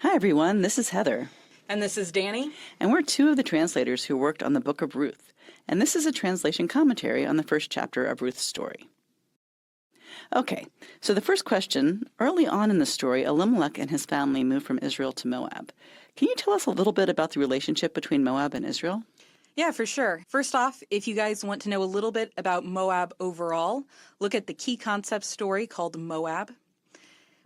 Hi, everyone. This is Heather. And this is Dani. And we're two of the translators who worked on the Book of Ruth. And this is a translation commentary on the first chapter of Ruth's story. Okay, so the first question, early on in the story, Elimelech and his family moved from Israel to Moab. Can you tell us a little bit about the relationship between Moab and Israel? Yeah, for sure. First off, if you guys want to know a little bit about Moab overall, look at the key concept story called Moab.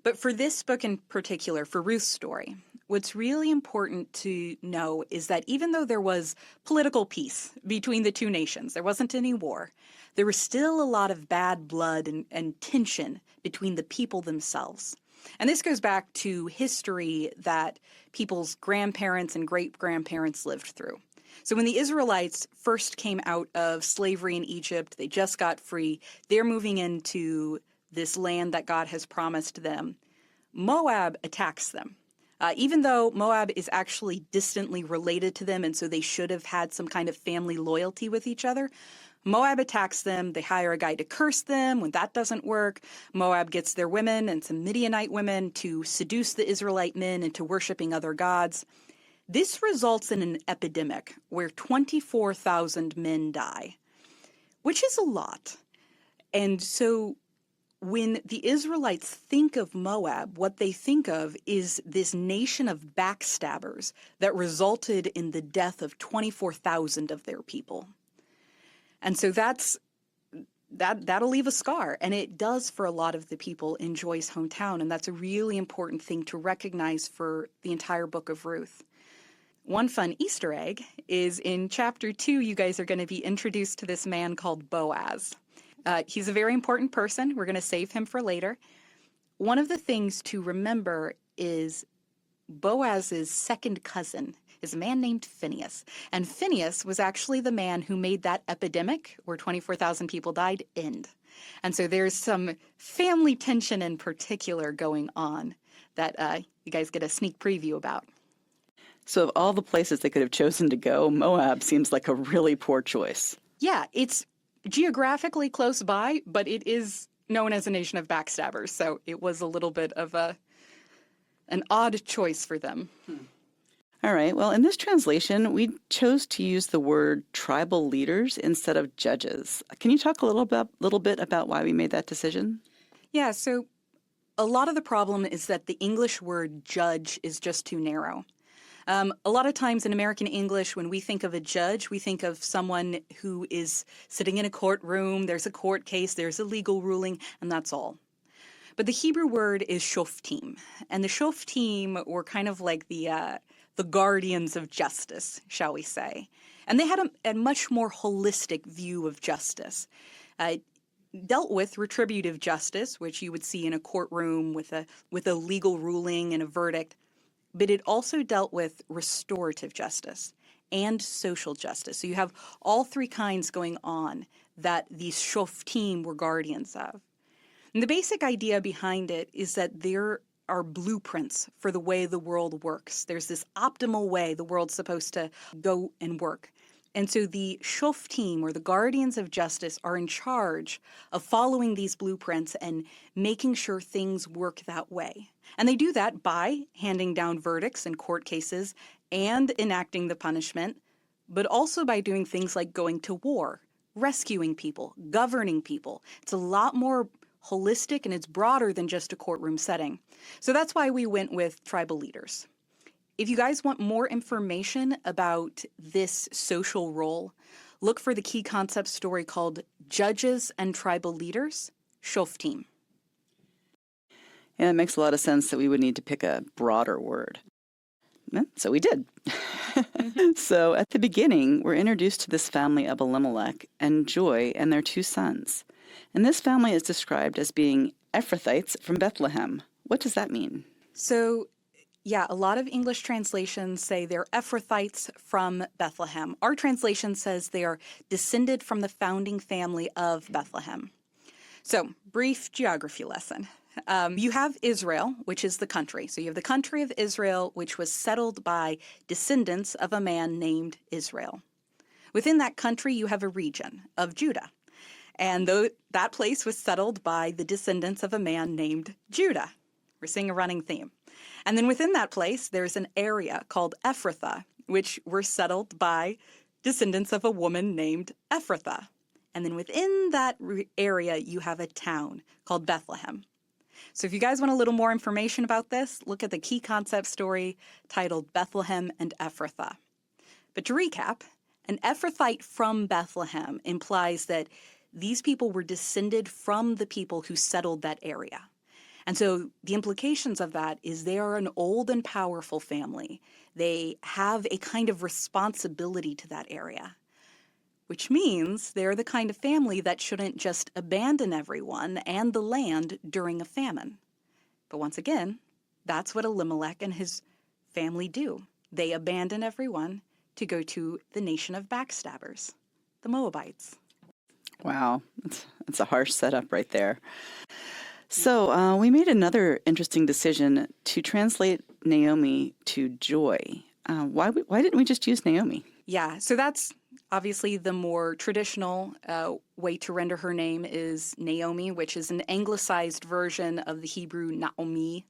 But for this book in particular, for Ruth's story, what's really important to know is that even though there was political peace between the two nations, there wasn't any war, there was still a lot of bad blood and tension between the people themselves. And this goes back to history that people's grandparents and great-grandparents lived through. So when the Israelites first came out of slavery in Egypt, they just got free, they're moving into this land that God has promised them. Moab attacks them. Even though Moab is actually distantly related to them, and so they should have had some kind of family loyalty with each other, Moab attacks them. They hire a guy to curse them. When that doesn't work, Moab gets their women and some Midianite women to seduce the Israelite men into worshiping other gods. This results in an epidemic where 24,000 men die, which is a lot. And so when the Israelites think of Moab, what they think of is this nation of backstabbers that resulted in the death of 24,000 of their people. And so that'll leave a scar, and it does for a lot of the people in Joy's hometown, and that's a really important thing to recognize for the entire book of Ruth. One fun Easter egg is in chapter 2, you guys are going to be introduced to this man called Boaz. He's a very important person. We're going to save him for later. One of the things to remember is Boaz's second cousin is a man named Phineas. And Phineas was actually the man who made that epidemic where 24,000 people died end. And so there's some family tension in particular going on that you guys get a sneak preview about. So of all the places they could have chosen to go, Moab seems like a really poor choice. Yeah, it's geographically close by, but it is known as a nation of backstabbers, so it was a little bit of an odd choice for them. All right, well, in this translation, we chose to use the word tribal leaders instead of judges. Can you talk a little bit about why we made that decision? Yeah, so a lot of the problem is that the English word judge is just too narrow. A lot of times in American English, when we think of a judge, we think of someone who is sitting in a courtroom, there's a court case, there's a legal ruling, and that's all. But the Hebrew word is shoftim, and the shoftim were kind of like the guardians of justice, shall we say. And they had a much more holistic view of justice. Dealt with retributive justice, which you would see in a courtroom with a legal ruling and a verdict. But it also dealt with restorative justice and social justice. So you have all three kinds going on that these shoftim were guardians of. And the basic idea behind it is that there are blueprints for the way the world works. There's this optimal way the world's supposed to go and work. And so the shoftim, or the guardians of justice, are in charge of following these blueprints and making sure things work that way. And they do that by handing down verdicts in court cases and enacting the punishment, but also by doing things like going to war, rescuing people, governing people. It's a lot more holistic, and it's broader than just a courtroom setting. So that's why we went with tribal leaders. If you guys want more information about this social role, look for the key concept story called Judges and Tribal Leaders, Shoftim. Yeah, it makes a lot of sense that we would need to pick a broader word. So we did. So at the beginning, we're introduced to this family of Elimelech and Joy and their two sons. And this family is described as being Ephrathites from Bethlehem. What does that mean? So, yeah, a lot of English translations say they're Ephrathites from Bethlehem. Our translation says they are descended from the founding family of Bethlehem. So, brief geography lesson. You have Israel, which is the country. So you have the country of Israel, which was settled by descendants of a man named Israel. Within that country, you have a region of Judah. And that place was settled by the descendants of a man named Judah. We're seeing a running theme. And then within that place, there's an area called Ephrathah, which were settled by descendants of a woman named Ephrathah. And then within that area, you have a town called Bethlehem. So if you guys want a little more information about this, look at the key concept story titled Bethlehem and Ephrathah. But to recap, an Ephrathite from Bethlehem implies that these people were descended from the people who settled that area. And so the implications of that is they are an old and powerful family. They have a kind of responsibility to that area, which means they're the kind of family that shouldn't just abandon everyone and the land during a famine. But once again, that's what Elimelech and his family do. They abandon everyone to go to the nation of backstabbers, the Moabites. Wow, that's a harsh setup right there. So we made another interesting decision to translate Naomi to joy. Why didn't we just use Naomi? Yeah, so that's obviously the more traditional way to render her name is Naomi, which is an anglicized version of the Hebrew Naomi.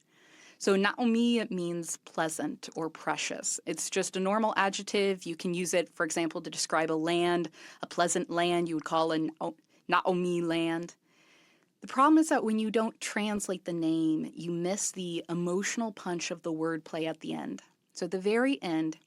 So Naomi means pleasant or precious. It's just a normal adjective. You can use it, for example, to describe a land, a pleasant land. You would call it Naomi land. The problem is that when you don't translate the name, you miss the emotional punch of the wordplay at the end. So at the very end,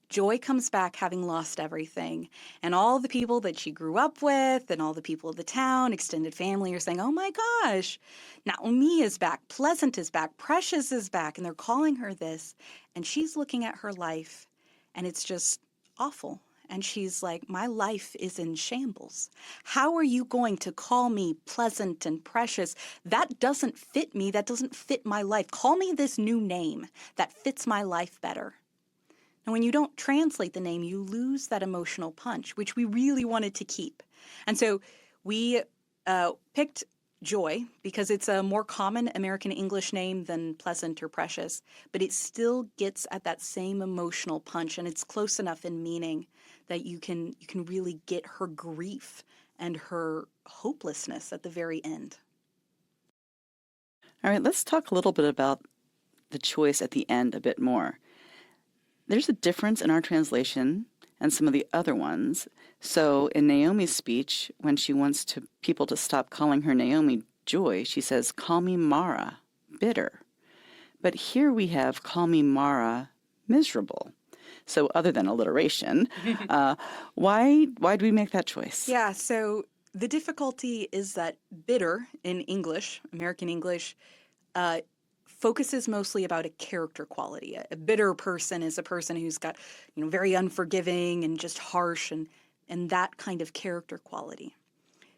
Joy comes back having lost everything, and all the people that she grew up with and all the people of the town, extended family, are saying, oh my gosh, Naomi is back, Pleasant is back, Precious is back, and they're calling her this, and she's looking at her life, and it's just awful. And she's like, my life is in shambles. How are you going to call me pleasant and precious? That doesn't fit me. That doesn't fit my life. Call me this new name that fits my life better. And when you don't translate the name, you lose that emotional punch, which we really wanted to keep. And so we picked Joy because it's a more common American English name than pleasant or precious, but it still gets at that same emotional punch, and it's close enough in meaning that you can really get her grief and her hopelessness at the very end. All right, let's talk a little bit about the choice at the end a bit more. There's a difference in our translation and some of the other ones. So in Naomi's speech, when she wants people to stop calling her Naomi joy, she says, call me Mara, bitter. But here we have call me Mara, miserable. So other than alliteration, why do we make that choice? Yeah, so the difficulty is that bitter in English, American English, focuses mostly about a character quality. A bitter person is a person who's got, very unforgiving and just harsh and that kind of character quality.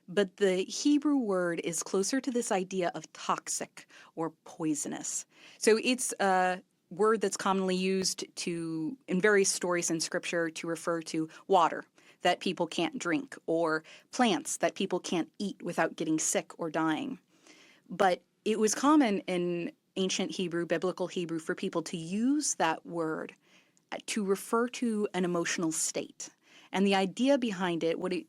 But the Hebrew word is closer to this idea of toxic or poisonous. So it's a word that's commonly used in various stories in Scripture to refer to water that people can't drink or plants that people can't eat without getting sick or dying. But it was common in ancient Hebrew, biblical Hebrew, for people to use that word to refer to an emotional state. And the idea behind it, what it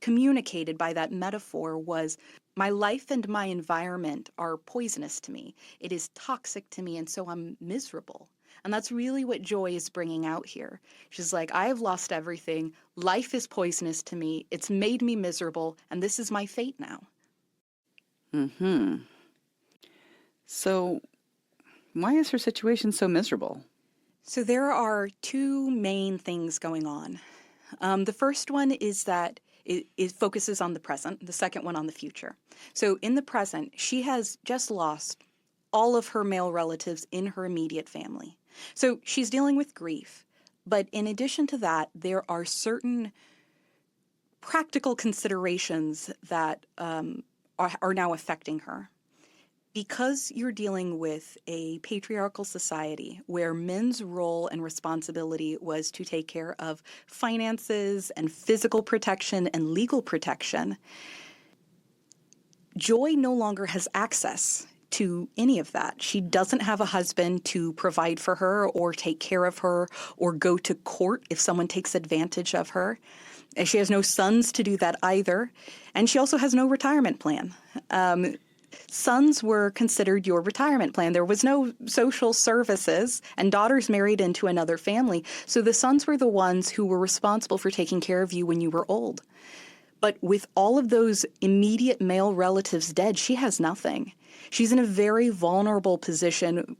communicated by that metaphor was, my life and my environment are poisonous to me. It is toxic to me, and so I'm miserable. And that's really what Joy is bringing out here. She's like, I have lost everything. Life is poisonous to me. It's made me miserable, and this is my fate now. So why is her situation so miserable? So there are two main things going on. The first one is that it focuses on the present, the second one on the future. So in the present, she has just lost all of her male relatives in her immediate family. So she's dealing with grief. But in addition to that, there are certain practical considerations that are now affecting her. Because you're dealing with a patriarchal society where men's role and responsibility was to take care of finances and physical protection and legal protection, Joy no longer has access to any of that. She doesn't have a husband to provide for her or take care of her or go to court if someone takes advantage of her. And she has no sons to do that either. And she also has no retirement plan. Sons were considered your retirement plan. There was no social services, and daughters married into another family. So the sons were the ones who were responsible for taking care of you when you were old. But with all of those immediate male relatives dead, she has nothing. She's in a very vulnerable position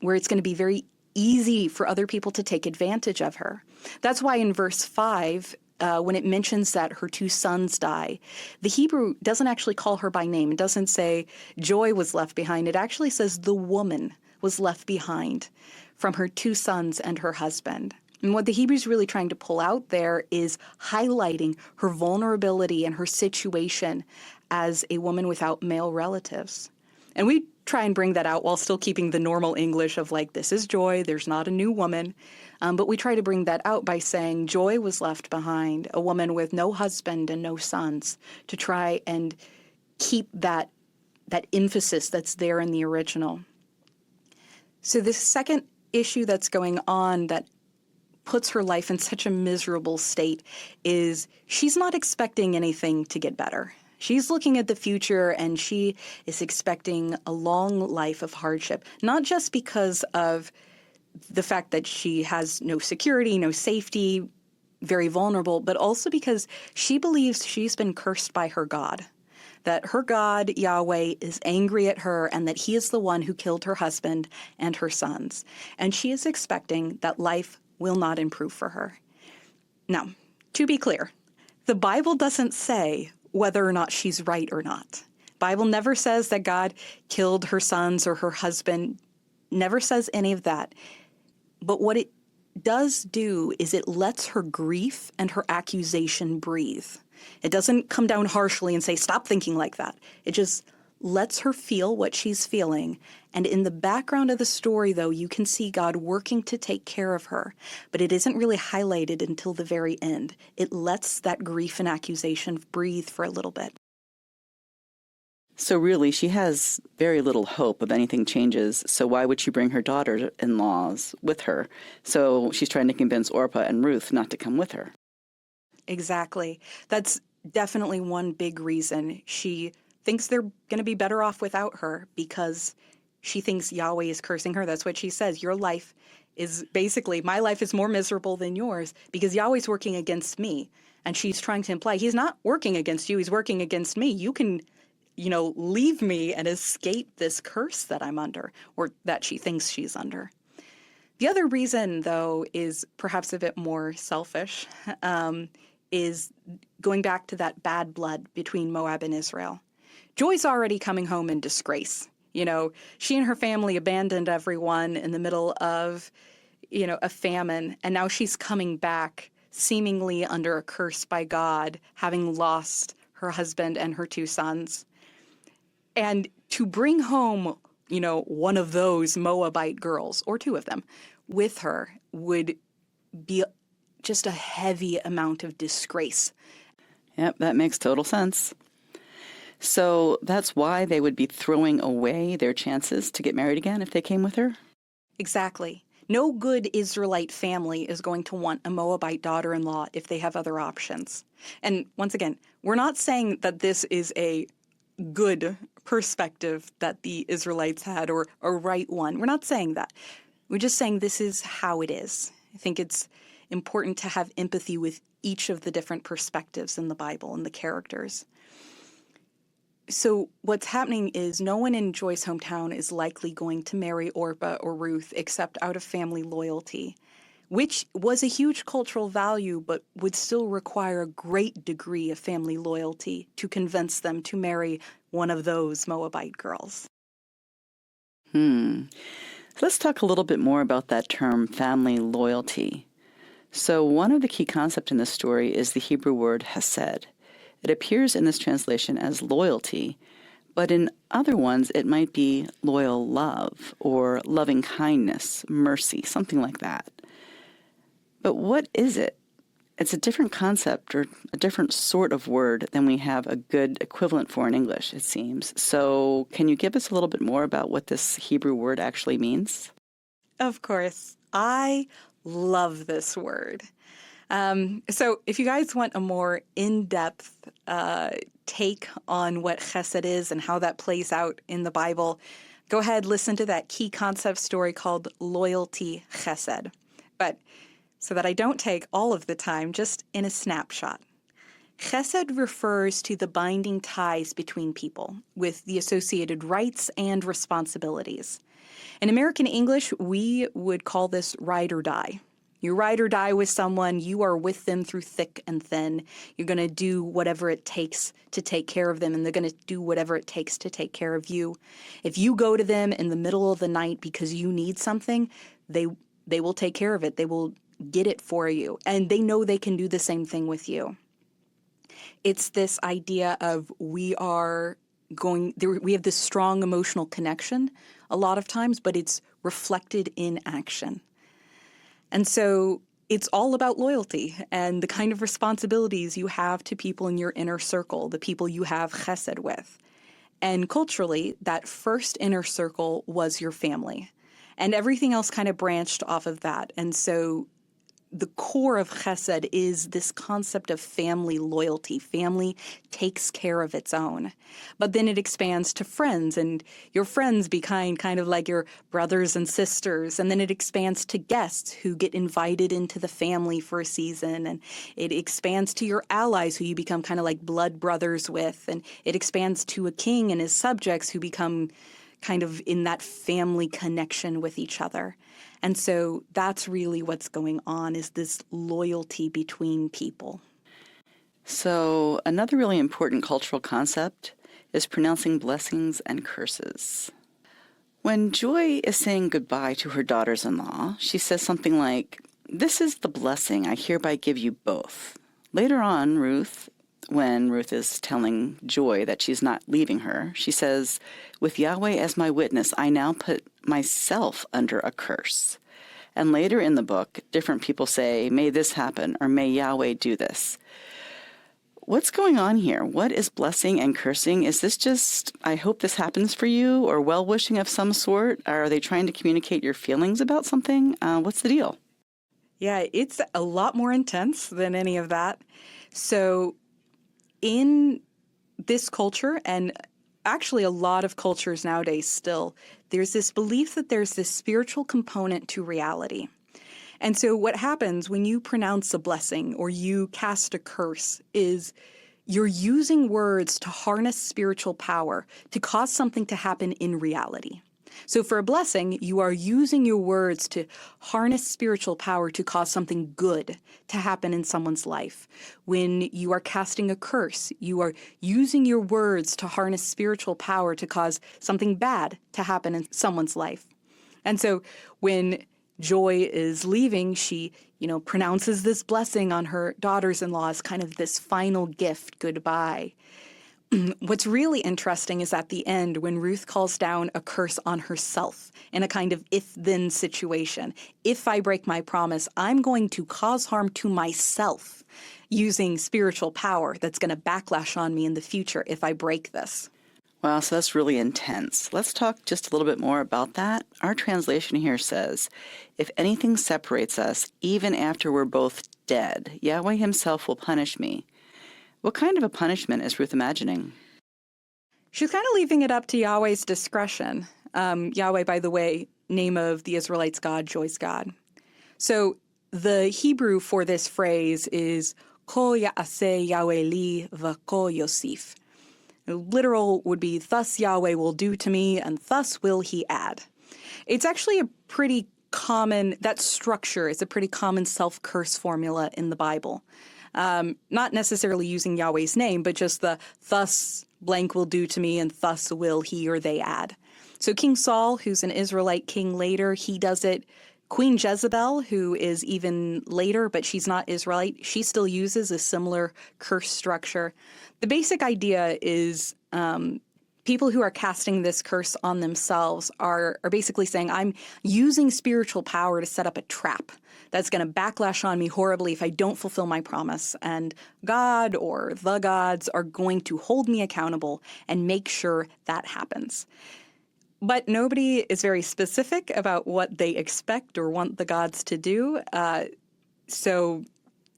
where it's going to be very easy for other people to take advantage of her. That's why in verse 5, when it mentions that her 2 sons die, the Hebrew doesn't actually call her by name. It doesn't say Joy was left behind. It actually says the woman was left behind from her 2 sons and her husband. And what the Hebrew's really trying to pull out there is highlighting her vulnerability and her situation as a woman without male relatives. And we try and bring that out while still keeping the normal English of like, this is Joy, there's not a new woman. But we try to bring that out by saying Joy was left behind, a woman with no husband and no sons, to try and keep that emphasis that's there in the original. So the second issue that's going on that puts her life in such a miserable state is she's not expecting anything to get better. She's looking at the future and she is expecting a long life of hardship, not just because of the fact that she has no security, no safety, very vulnerable, but also because she believes she's been cursed by her God, that her God, Yahweh, is angry at her and that he is the one who killed her husband and her sons. And she is expecting that life will not improve for her. Now, to be clear, the Bible doesn't say whether or not she's right or not. Bible never says that God killed her sons or her husband, never says any of that. But what it does do is it lets her grief and her accusation breathe. It doesn't come down harshly and say, stop thinking like that. It just lets her feel what she's feeling. And in the background of the story, though, you can see God working to take care of her. But it isn't really highlighted until the very end. It lets that grief and accusation breathe for a little bit. So really, she has very little hope of anything changes. So why would she bring her daughter-in-laws with her? So she's trying to convince Orpah and Ruth not to come with her. Exactly. That's definitely one big reason. She thinks they're going to be better off without her because she thinks Yahweh is cursing her. That's what she says. Your life is basically, my life is more miserable than yours because Yahweh's working against me. And she's trying to imply he's not working against you. He's working against me. You can, leave me and escape this curse that I'm under, or that she thinks she's under. The other reason, though, is perhaps a bit more selfish, is going back to that bad blood between Moab and Israel. Joy's already coming home in disgrace. She and her family abandoned everyone in the middle of, a famine, and now she's coming back seemingly under a curse by God, having lost her husband and her 2 sons. And to bring home, one of those Moabite girls, or 2 of them, with her would be just a heavy amount of disgrace. Yep, that makes total sense. So that's why they would be throwing away their chances to get married again if they came with her? Exactly. No good Israelite family is going to want a Moabite daughter-in-law if they have other options. And once again, we're not saying that this is a good perspective that the Israelites had or a right one. We're not saying that. We're just saying this is how it is. I think it's important to have empathy with each of the different perspectives in the Bible and the characters. So what's happening is no one in Joy's hometown is likely going to marry Orpah or Ruth except out of family loyalty, which was a huge cultural value but would still require a great degree of family loyalty to convince them to marry one of those Moabite girls. Let's talk a little bit more about that term, family loyalty. So one of the key concepts in this story is the Hebrew word hesed. It appears in this translation as loyalty, but in other ones it might be loyal love or loving kindness, mercy, something like that. But what is it? It's a different concept or a different sort of word than we have a good equivalent for in English, it seems. So can you give us a little bit more about what this Hebrew word actually means? Of course. I love this word. So if you guys want a more in-depth take on what chesed is and how that plays out in the Bible, go ahead, listen to that key concept story called Loyalty Chesed. But so that I don't take all of the time, just in a snapshot. Chesed refers to the binding ties between people with the associated rights and responsibilities. In American English, we would call this ride or die. You ride or die with someone, you are with them through thick and thin. You're going to do whatever it takes to take care of them, and they're going to do whatever it takes to take care of you. If you go to them in the middle of the night because you need something, they will take care of it. They will get it for you, and they know they can do the same thing with you. It's this idea of we have this strong emotional connection a lot of times, but it's reflected in action. And so it's all about loyalty and the kind of responsibilities you have to people in your inner circle, the people you have chesed with. And culturally, that first inner circle was your family. And everything else kind of branched off of that. And so the core of chesed is this concept of family loyalty. Family takes care of its own. But then it expands to friends, and your friends become kind of like your brothers and sisters. And then it expands to guests who get invited into the family for a season. And it expands to your allies who you become kind of like blood brothers with. And it expands to a king and his subjects who become kind of in that family connection with each other. And so that's really what's going on, is this loyalty between people. So another really important cultural concept is pronouncing blessings and curses. When Joy is saying goodbye to her daughters-in-law, she says something like, "This is the blessing I hereby give you both." Later on, when Ruth is telling Joy that she's not leaving her, she says, "With Yahweh as my witness, I now put myself under a curse." And later in the book, different people say, "May this happen," or "May Yahweh do this." What's going on here? What is blessing and cursing? Is this just, "I hope this happens for you," or well-wishing of some sort? Are they trying to communicate your feelings about something? What's the deal? Yeah, it's a lot more intense than any of that. So in this culture, and actually a lot of cultures nowadays still, there's this belief that there's this spiritual component to reality. And so what happens when you pronounce a blessing or you cast a curse is you're using words to harness spiritual power to cause something to happen in reality. So for a blessing, you are using your words to harness spiritual power to cause something good to happen in someone's life. When you are casting a curse, you are using your words to harness spiritual power to cause something bad to happen in someone's life. And so when Joy is leaving, she, pronounces this blessing on her daughters-in-law as kind of this final gift, goodbye. What's really interesting is at the end when Ruth calls down a curse on herself in a kind of if-then situation. If I break my promise, I'm going to cause harm to myself using spiritual power that's going to backlash on me in the future if I break this. Wow, so that's really intense. Let's talk just a little bit more about that. Our translation here says, "If anything separates us, even after we're both dead, Yahweh himself will punish me." What kind of a punishment is Ruth imagining? She's kind of leaving it up to Yahweh's discretion. Yahweh, by the way, name of the Israelites' God, Joy's God. So the Hebrew for this phrase is Ko ya'aseh Yahweh li v'ko yosif. Literal would be, "Thus Yahweh will do to me, and thus will he add." It's actually a pretty common, that structure is a pretty common self-curse formula in the Bible. Not necessarily using Yahweh's name, but just the "thus blank will do to me, and thus will he or they add." So King Saul, who's an Israelite king later, he does it. Queen Jezebel, who is even later, but she's not Israelite, she still uses a similar curse structure. The basic idea is people who are casting this curse on themselves are basically saying, I'm using spiritual power to set up a trap that's going to backlash on me horribly if I don't fulfill my promise. And God or the gods are going to hold me accountable and make sure that happens. But nobody is very specific about what they expect or want the gods to do. So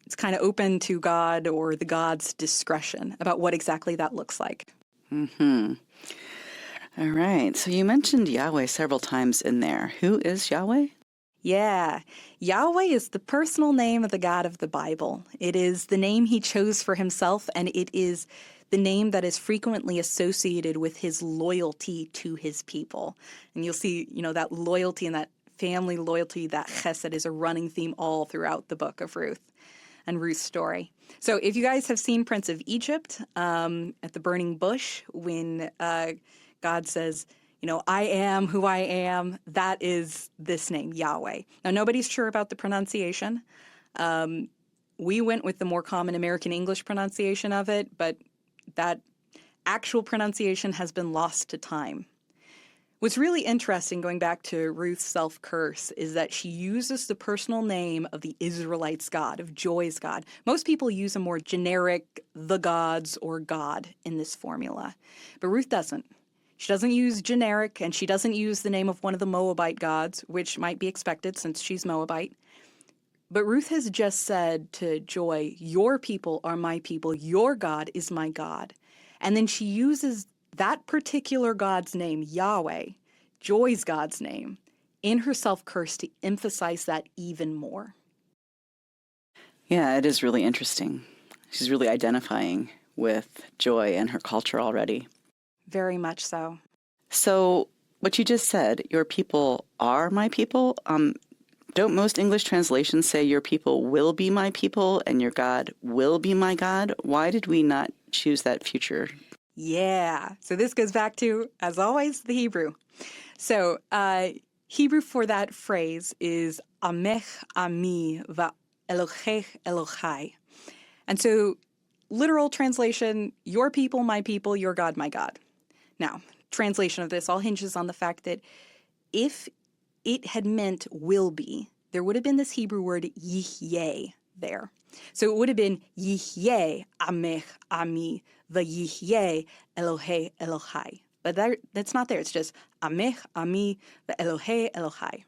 it's kind of open to God or the God's discretion about what exactly that looks like. Mm-hmm. All right. So you mentioned Yahweh several times in there. Who is Yahweh? Yeah, Yahweh is the personal name of the God of the Bible. It is the name he chose for himself, and it is the name that is frequently associated with his loyalty to his people. And you'll see, that loyalty and that family loyalty, that chesed, is a running theme all throughout the book of Ruth and Ruth's story. So if you guys have seen Prince of Egypt at the burning bush, when God says, I am who I am, that is this name, Yahweh. Now, nobody's sure about the pronunciation. We went with the more common American English pronunciation of it, but that actual pronunciation has been lost to time. What's really interesting, going back to Ruth's self-curse, is that she uses the personal name of the Israelites' God, of Joy's God. Most people use a more generic, the gods or God in this formula, but Ruth doesn't. She doesn't use generic, and she doesn't use the name of one of the Moabite gods, which might be expected since she's Moabite. But Ruth has just said to Joy, your people are my people, your God is my God. And then she uses that particular God's name, Yahweh, Joy's God's name, in her self-curse to emphasize that even more. Yeah, it is really interesting. She's really identifying with Joy and her culture already. Very much so. So what you just said, your people are my people, don't most English translations say your people will be my people and your God will be my God? Why did we not choose that future? Yeah. So this goes back to, as always, the Hebrew. So Hebrew for that phrase is Amech Ami va Elohech Elohai. And so literal translation, your people, my people, your God, my God. Now, translation of this all hinges on the fact that if it had meant will be, there would have been this Hebrew word yihyeh there. So it would have been yihyeh amech ami v'yihyeh Elohei Elohai. But that's not there. It's just amech ami v'Elohei Elohai.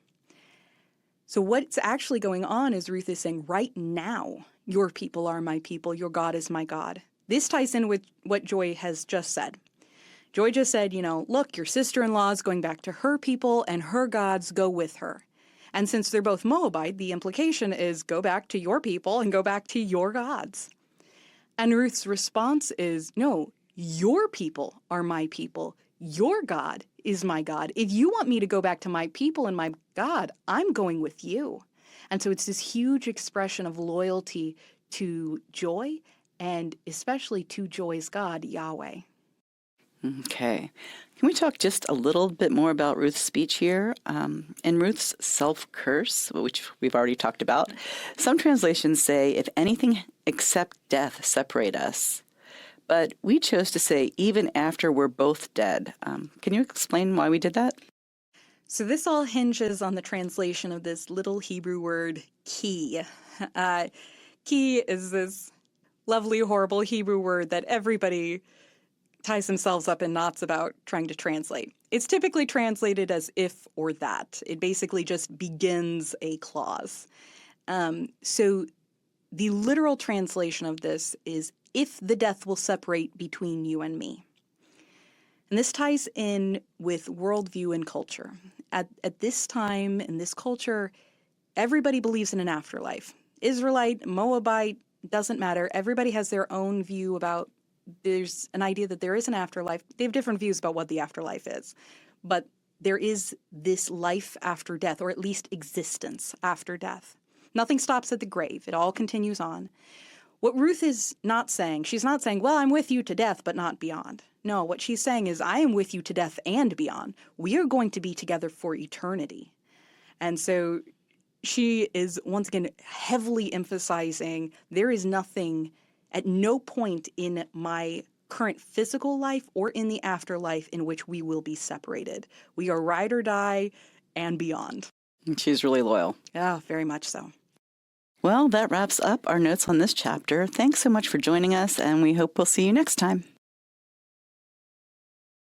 So what's actually going on is Ruth is saying, right now, your people are my people, your God is my God. This ties in with what Joy has just said. Joy just said, look, your sister-in-law is going back to her people and her gods go with her. And since they're both Moabite, the implication is go back to your people and go back to your gods. And Ruth's response is, no, your people are my people. Your God is my God. If you want me to go back to my people and my God, I'm going with you. And so it's this huge expression of loyalty to Joy and especially to Joy's God, Yahweh. Okay. Can we talk just a little bit more about Ruth's speech here? In Ruth's self-curse, which we've already talked about, some translations say, if anything except death separate us. But we chose to say, even after we're both dead. Can you explain why we did that? So this all hinges on the translation of this little Hebrew word, ki. Ki is this lovely, horrible Hebrew word that everybody ties themselves up in knots about trying to translate. It's typically translated as if or that. It basically just begins a clause. So the literal translation of this is, if the death will separate between you and me. And this ties in with worldview and culture. At this time, in this culture, everybody believes in an afterlife. Israelite, Moabite, doesn't matter. Everybody has their own view about, there's an idea that there is an afterlife. They have different views about what the afterlife is. But there is this life after death, or at least existence after death. Nothing stops at the grave. It all continues on. What Ruth is not saying, she's not saying, well, I'm with you to death, but not beyond. No, what she's saying is, I am with you to death and beyond. We are going to be together for eternity. And so she is, once again, heavily emphasizing there is nothing, at no point in my current physical life or in the afterlife in which we will be separated. We are ride or die and beyond. She's really loyal. Yeah, very much so. Well, that wraps up our notes on this chapter. Thanks so much for joining us, and we hope we'll see you next time.